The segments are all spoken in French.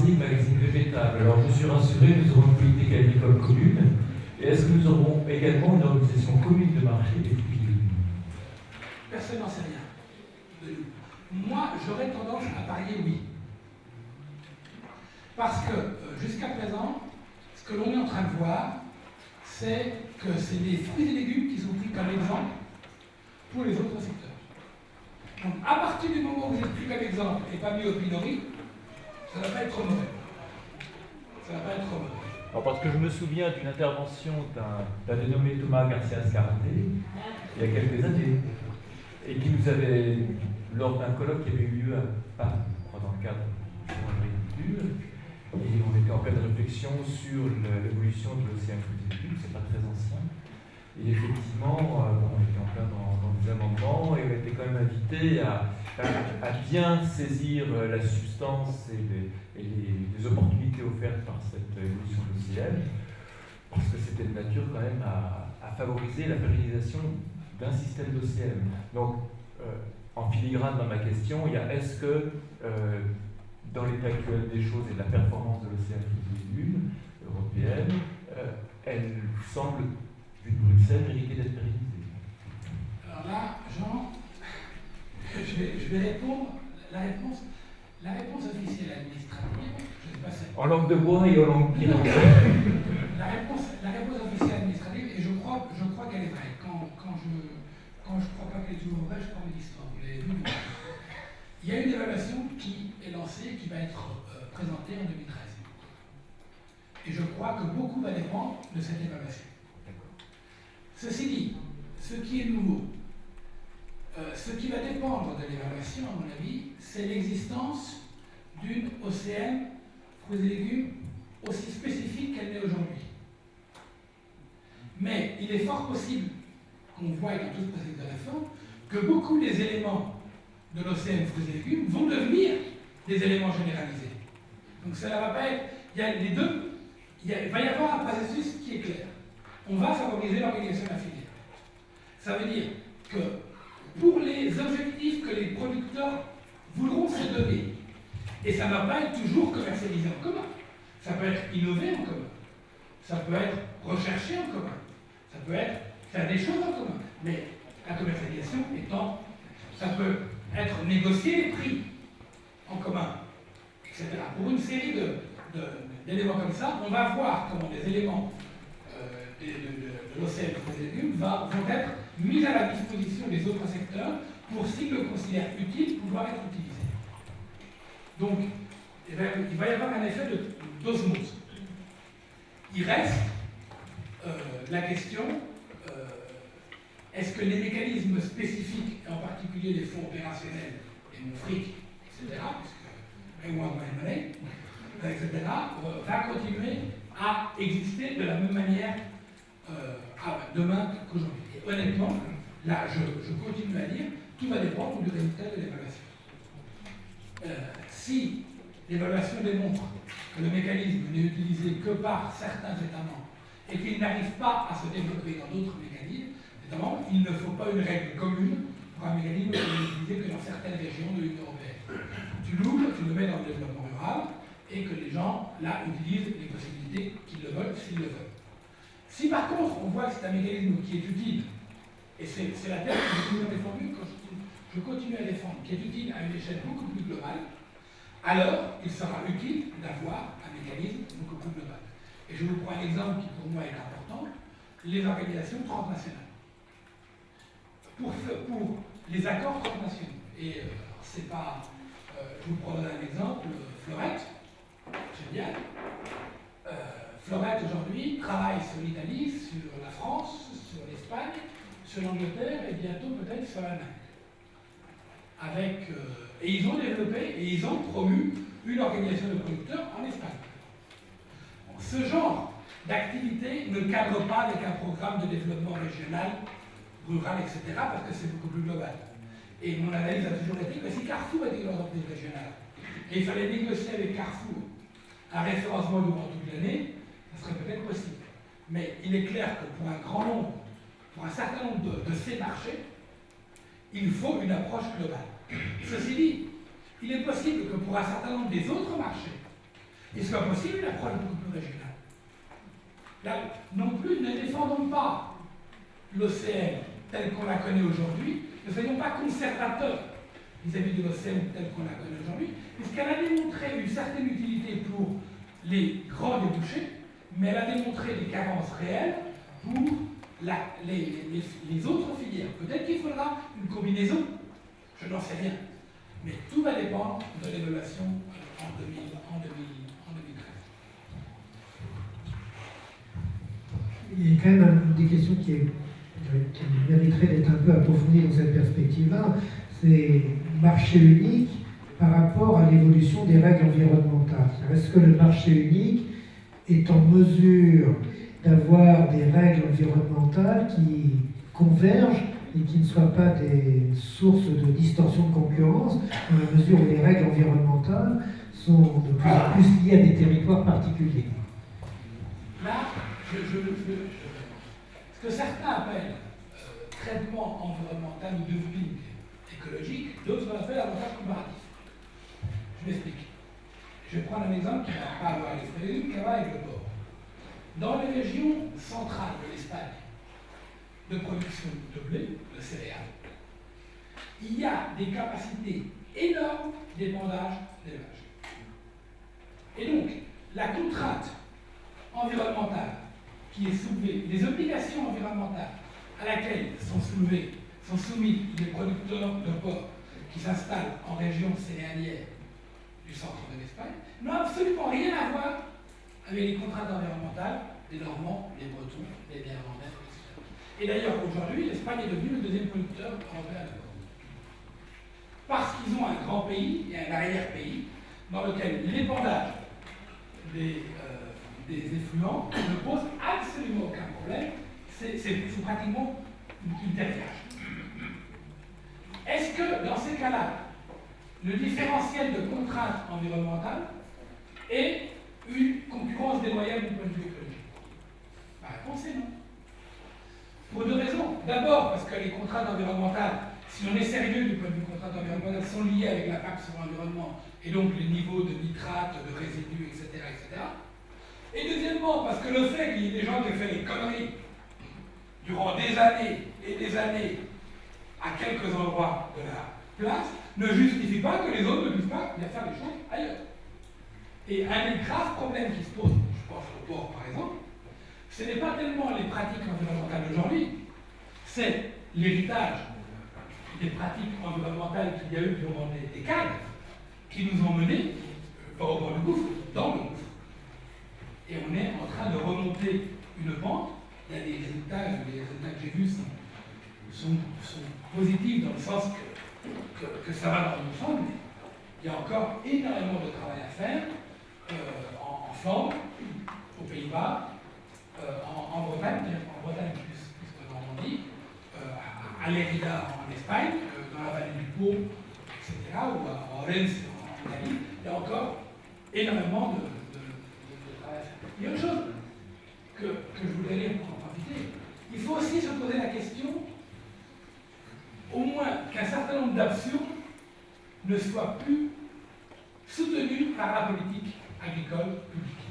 Marseille, magazine végétal. Alors je suis rassuré, nous aurons une politique agricole commune. Et est-ce que nous aurons également une organisation commune de marché des fruits et légumes? Personne n'en sait rien. Moi, j'aurais tendance à parier oui. Parce que jusqu'à présent, ce que l'on est en train de voir, c'est que c'est les fruits et légumes qui sont pris comme exemple pour les autres secteurs. Donc, à partir du moment où vous êtes pris comme exemple et pas mis au pilori, ça ne va pas être mauvais. Ça ne va pas être mauvais. Alors, parce que je me souviens d'une intervention d'un dénommé Thomas Garcia Scarate, il y a quelques années, et qui nous avait, lors d'un colloque qui avait eu lieu à Paris, dans le cadre de l'agriculture, et on était en pleine réflexion sur l'évolution de l'océan fruits et légumes, c'est pas très ancien. Et effectivement, on était en plein dans des amendements et on était quand même invité à bien saisir la substance et les opportunités offertes par cette évolution de l'océan, parce que c'était de nature quand même à favoriser la pérennisation d'un système d'océan. Donc, en filigrane dans ma question, il y a est-ce que dans l'état actuel des choses et de la performance de l'océan fruits et légumes européenne, elle semble, vu de Bruxelles, mériter d'être pérennisée. Alors là, Jean, je vais répondre. La réponse officielle administrative, je ne sais pas si... En langue de bois et en langue bilingue. La réponse officielle administrative, et je crois qu'elle est vraie. Quand je crois pas qu'elle est toujours vraie, je parle de l'histoire. Il y a une évaluation qui est lancée, qui va être présentée en 2013. Et je crois que beaucoup va dépendre de cette évaluation. Ceci dit, ce qui est nouveau, ce qui va dépendre de l'évaluation, à mon avis, c'est l'existence d'une OCM, fruits et légumes, aussi spécifique qu'elle l'est aujourd'hui. Mais il est fort possible qu'on voit dans tout ce processus de réforme que beaucoup des éléments de l'OCM, fruits et légumes, vont devenir des éléments généralisés. Donc cela va pas être... Il y a les deux... Il va y avoir un processus qui est clair. On va favoriser l'organisation de la filière. Ça veut dire que pour les objectifs que les producteurs voudront se donner, et ça ne va pas être toujours commercialisé en commun, ça peut être innové en commun, ça peut être recherché en commun, ça peut être faire des choses en commun, mais la commercialisation étant, ça peut être négocier les prix en commun, etc. Pour une série d'éléments comme ça, on va voir comment les éléments de l'OCM fruits et légumes vont être mis à la disposition des autres secteurs pour, s'ils le considèrent utile, pouvoir être utilisés. Donc, il va y avoir un effet d'osmose. Il reste la question, est-ce que les mécanismes spécifiques, et en particulier les fonds opérationnels et mon fric, etc., puisque I want my money, etc., va continuer à exister de la même manière demain qu'aujourd'hui. Et honnêtement, là, je continue à dire, tout va dépendre du résultat de l'évaluation. Si l'évaluation démontre que le mécanisme n'est utilisé que par certains États membres et qu'il n'arrive pas à se développer dans d'autres mécanismes, notamment, il ne faut pas une règle commune pour un mécanisme qui n'est utilisé que dans certaines régions de l'Union européenne. Tu l'ouvres, tu le mets dans le développement rural et que les gens, là, utilisent les possibilités qu'ils le veulent, s'ils le veulent. Si par contre, on voit que c'est un mécanisme qui est utile, et c'est la thèse que j'ai toujours défendue, que je continue à défendre, qui est utile à une échelle beaucoup plus globale, alors il sera utile d'avoir un mécanisme beaucoup plus global. Et je vous prends un exemple qui pour moi est important, les organisations transnationales. Pour les accords transnationaux, et c'est pas, je vous prends un exemple, Florette, génial. Florette aujourd'hui travaille sur l'Italie, sur la France, sur l'Espagne, sur l'Angleterre et bientôt peut-être sur l'Allemagne. Et ils ont développé et ils ont promu une organisation de producteurs en Espagne. Bon, ce genre d'activité ne cadre pas avec un programme de développement régional, rural, etc., parce que c'est beaucoup plus global. Et mon analyse a toujours été que si Carrefour était une entreprise régionale, et il fallait négocier avec Carrefour un référencement durant toute l'année, ça serait peut-être possible. Mais il est clair que pour un grand nombre, pour un certain nombre de ces marchés, il faut une approche globale. Ceci dit, il est possible que pour un certain nombre des autres marchés, Et ce n'est pas possible, une approche beaucoup plus régionale. Là, non plus, ne défendons pas l'OCM telle qu'on la connaît aujourd'hui, ne soyons pas conservateurs vis-à-vis de l'OCM telle qu'on la connaît aujourd'hui, puisqu'elle a démontré une certaine utilité pour les grands débouchés, mais elle a démontré des carences réelles pour les autres filières. Peut-être qu'il faudra une combinaison, je n'en sais rien, mais tout va dépendre de l'évaluation en 2013. Il y a quand même une des questions qui mériterait d'être un peu approfondie dans cette perspective-là, c'est marché unique par rapport à l'évolution des règles environnementales. Est-ce que le marché unique est en mesure d'avoir des règles environnementales qui convergent et qui ne soient pas des sources de distorsion de concurrence, dans la mesure où les règles environnementales sont de plus en plus liées à des territoires particuliers? Là, ce que certains appellent traitement environnemental ou dumping écologique, d'autres l'appellent avantage comparatif. Je m'explique. Je vais prendre un exemple qui ne va pas avoir l'esprit qui va avec le port. Dans les régions centrales de l'Espagne, de production de blé, de céréales, il y a des capacités énormes d'épandage d'élevage. Et donc, la contrainte environnementale qui est soulevée, les obligations environnementales à laquelle sont soumis les producteurs de porc qui s'installent en région céréalière du centre de l'Espagne, n'ont absolument rien à voir avec les contraintes environnementales des Normands, des Bretons, des Néerlandais, etc. Et d'ailleurs, aujourd'hui, l'Espagne est devenue le deuxième producteur européen de porc. Parce qu'ils ont un grand pays et un arrière-pays dans lequel l'épandage des effluents ne pose absolument aucun problème. C'est pratiquement une terriage. Est-ce que, dans ces cas-là, le différentiel de contraintes environnementales est une concurrence déloyale du point de vue écologique? La réponse est non. Pour deux raisons. D'abord, parce que les contraintes environnementales, si on est sérieux du point de vue contraintes environnementales, sont liées avec l'impact sur l'environnement et donc les niveaux de nitrates, de résidus, etc., etc. Et deuxièmement, parce que le fait qu'il y ait des gens qui ont fait des conneries durant des années et des années à quelques endroits de la place ne justifie pas que les autres ne puissent pas bien faire des choses ailleurs. Et un des graves problèmes qui se posent, je pense au porc par exemple, ce n'est pas tellement les pratiques environnementales d'aujourd'hui, c'est l'héritage des pratiques environnementales qu'il y a eu durant des décades qui nous ont menés, pas au bord du gouffre, dans le gouffre. Et on est en train de remonter une pente. Il y a des résultats que j'ai vus sont positifs dans le sens que ça va dans le bon sens, mais il y a encore énormément de travail à faire en Flandre, aux Pays-Bas, en Bretagne plus qu'en Normandie, à Lérida en Espagne, dans la vallée du Pau, etc., ou à Orense en Italie. Il y a encore énormément de travail à faire. Il y a une chose que je voudrais dire pour en profiter. Il faut aussi se poser la question, au moins qu'un certain nombre d'absurdes ne soient plus soutenus par la politique agricole publique.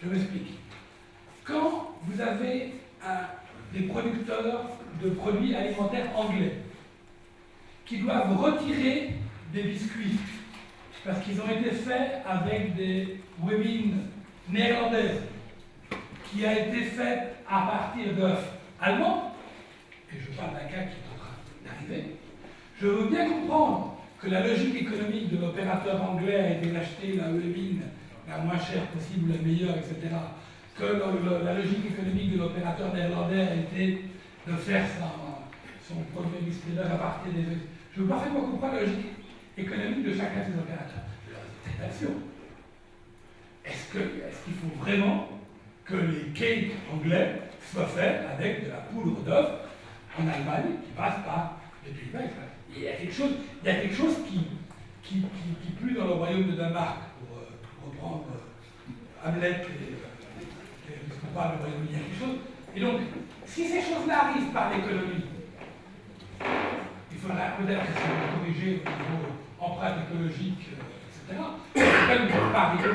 Je m'explique. Quand vous avez des producteurs de produits alimentaires anglais qui doivent retirer des biscuits parce qu'ils ont été faits avec des webines néerlandaises, qui a été faite à partir d'œufs allemands, et je parle d'un cas qui est en train d'arriver, je veux bien comprendre que la logique économique de l'opérateur anglais a été d'acheter la webine la moins chère possible, la meilleure, etc. Que la logique économique de l'opérateur néerlandais a été de faire son premier biscuit d'œuf à partir des œufs. Je veux parfaitement comprendre la logique économique de chacun de ces opérateurs. C'est absurde. Est-ce qu'il faut vraiment que les cakes anglais soient faits avec de la poudre d'œuf en Allemagne qui passe par les Pays-Bas? Il y a quelque chose qui pue dans le royaume de Danemark, pour reprendre Hamlet puisqu'on parle du Royaume-Uni, il y a quelque chose. Et donc, si ces choses-là arrivent par l'économie, il faudra peut-être essayer de corriger au niveau empreinte écologique, etc. Mais ne peut pas arriver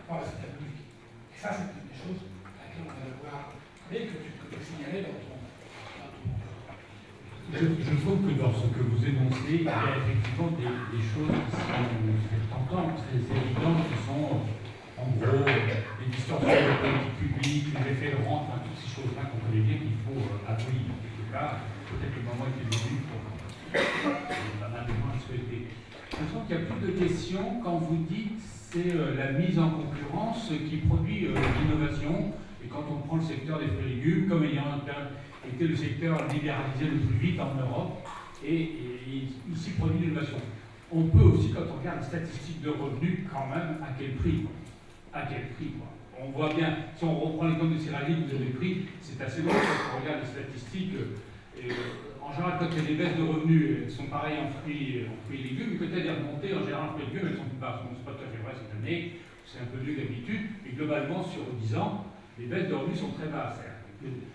par le secteur public. Et ça, c'est une des choses à laquelle on va devoir travailler, que tu signalais dans ton. Je trouve que dans ce que vous énoncez, il y a effectivement des choses qui sont très tentantes, très évidentes, qui sont en gros les distorsions de la politique publique, les effets de rente, toutes ces choses-là qu'on connaît bien qu'il faut abolir. En tout cas, peut-être le moment est venu pour pas mal de moins souhaiter. Je trouve qu'il y a plus de questions quand vous dites c'est la mise en concurrence qui produit l'innovation. Et quand on prend le secteur des fruits et légumes comme ayant été le secteur libéralisé le plus vite en Europe, et ici produit l'innovation. On peut aussi, quand on regarde les statistiques de revenus, quand même, à quel prix quoi. À quel prix quoi. On voit bien, si on reprend les comptes de céréaliers que vous avez pris, c'est assez drôle quand on regarde les statistiques. En général, quand il y a des baisses de revenus, elles sont pareilles en fruits et légumes, mais quand il y a des remontées, en général, en fruits et légumes, elles sont plus basses. Bon, c'est pas tout à fait vrai cette année, c'est un peu mieux que d'habitude, mais globalement, sur 10 ans, les baisses de revenus sont très basses.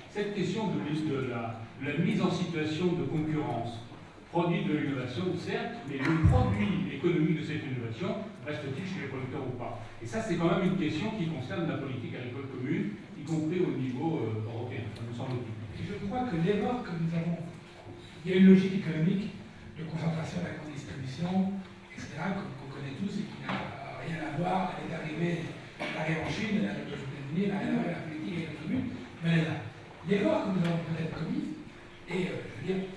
Cette question de la mise en situation de concurrence produit de l'innovation, certes, mais le produit économique de cette innovation reste-t-il chez les producteurs ou pas? Et ça, c'est quand même une question qui concerne la politique agricole commune, y compris au niveau européen, ça me semble-t-il. Et je crois que l'erreur que nous avons, il y a une logique économique de concentration de la grande distribution, etc., qu'on connaît tous et qui n'a rien à voir. Elle est arrivée en Chine, elle est arrivée aux États-Unis, elle n'a rien à voir avec la politique agricole commune, mais elle est là. L'erreur que nous avons peut-être commise, et je veux dire,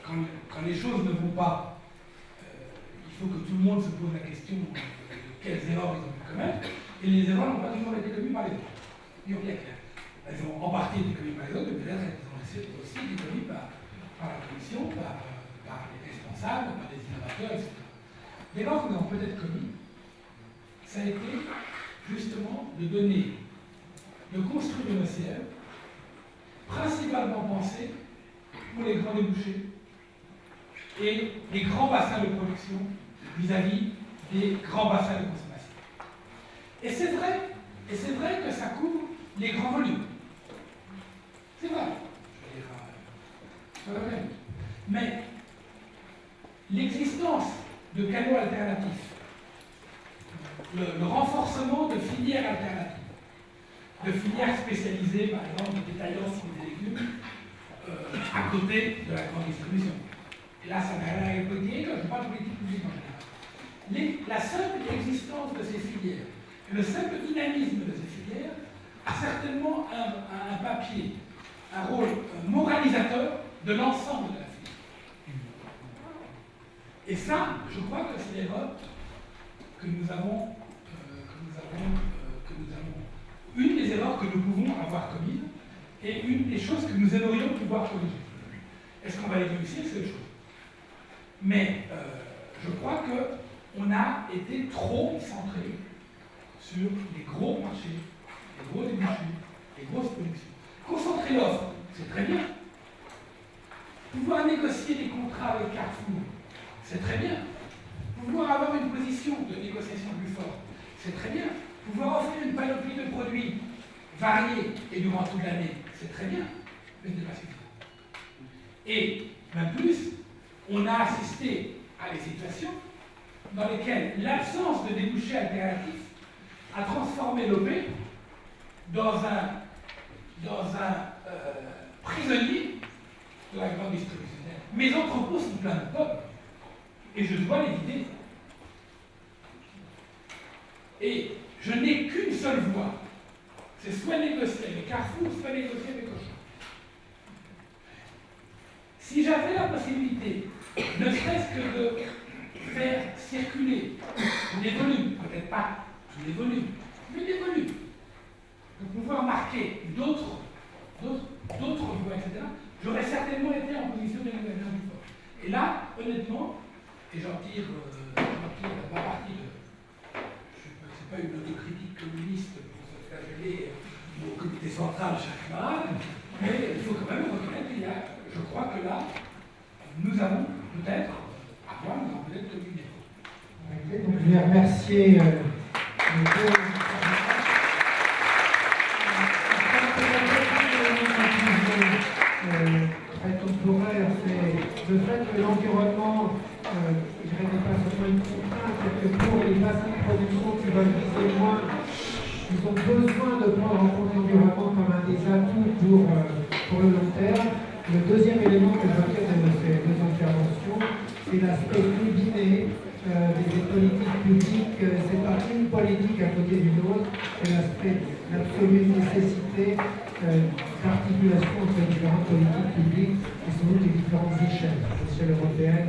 quand les choses ne vont pas, il faut que tout le monde se pose la question de quelles erreurs ils ont pu commettre, et les erreurs n'ont pas toujours été commises par les autres. Disons bien clair. Elles ont en partie été commises par les autres, mais peut-être elles ont aussi été commises par la Commission, par les responsables, par les innovateurs, etc. L'erreur que nous avons peut-être commise, ça a été justement de construire une OCM principalement pensée pour les grands débouchés et les grands bassins de production vis-à-vis des grands bassins de consommation. Et c'est vrai que ça couvre les grands volumes. C'est vrai. Je veux dire, c'est pas vrai. Mais l'existence de canaux alternatifs, le renforcement de filières alternatives, de filières spécialisées, par exemple, de détaillants sur des légumes, à côté de la grande distribution. Et là, ça n'a rien à voir avec le politique, je parle de politique publique en général. La simple existence de ces filières, le simple dynamisme de ces filières, a certainement un papier, un rôle moralisateur de l'ensemble de la filière. Et ça, je crois que c'est l'erreur que nous avons, une des erreurs que nous pouvons avoir commises et une des choses que nous aimerions pouvoir corriger. Est-ce qu'on va les réussir? C'est autre chose. Mais je crois qu'on a été trop centré sur les gros marchés, les gros débouchés, les grosses productions. Concentrer l'offre, c'est très bien. Pouvoir négocier des contrats avec Carrefour, c'est très bien. Pouvoir avoir une position de négociation plus forte, c'est très bien. Pouvoir offrir une panoplie de produits variés et durant toute l'année, c'est très bien, mais ce n'est pas suffisant. Et même plus, on a assisté à des situations dans lesquelles l'absence de débouchés alternatifs a transformé l'OP dans un prisonnier de la grande distribution. Mes entrepôts sont pleins de pommes et je dois les vider. Et je n'ai qu'une seule voie, c'est soit négocier avec Carrefour, soit négocier avec Auchan. Si j'avais la possibilité, ne serait-ce que de faire circuler des volumes, peut-être pas tous les volumes, mais des volumes, de pouvoir marquer d'autres voies, etc., j'aurais certainement été en position de négociation du fort. Et là, honnêtement, et j'en tire ma partie de... C'est pas une autocritique communiste pour se flageller au comité central chaque camarade, mais il faut quand même reconnaître qu'il y a, je crois que là, nous allons peut-être communiquer. Donc, je vais remercier très temporaire, c'est le fait que l'environnement, je dirais, n'est pas seulement une contrainte, c'est que pour les bassins de production qui veulent viser moins ils ont besoin de prendre en compte l'environnement comme un des atouts pour le long terme. Le deuxième élément que je retiens de ces deux interventions, c'est l'aspect combiné des politiques publiques. C'est pas une politique à côté d'une autre, c'est l'absolue nécessité d'articulation entre les différentes politiques publiques et sans doute les différentes échelles, l'échelle européenne,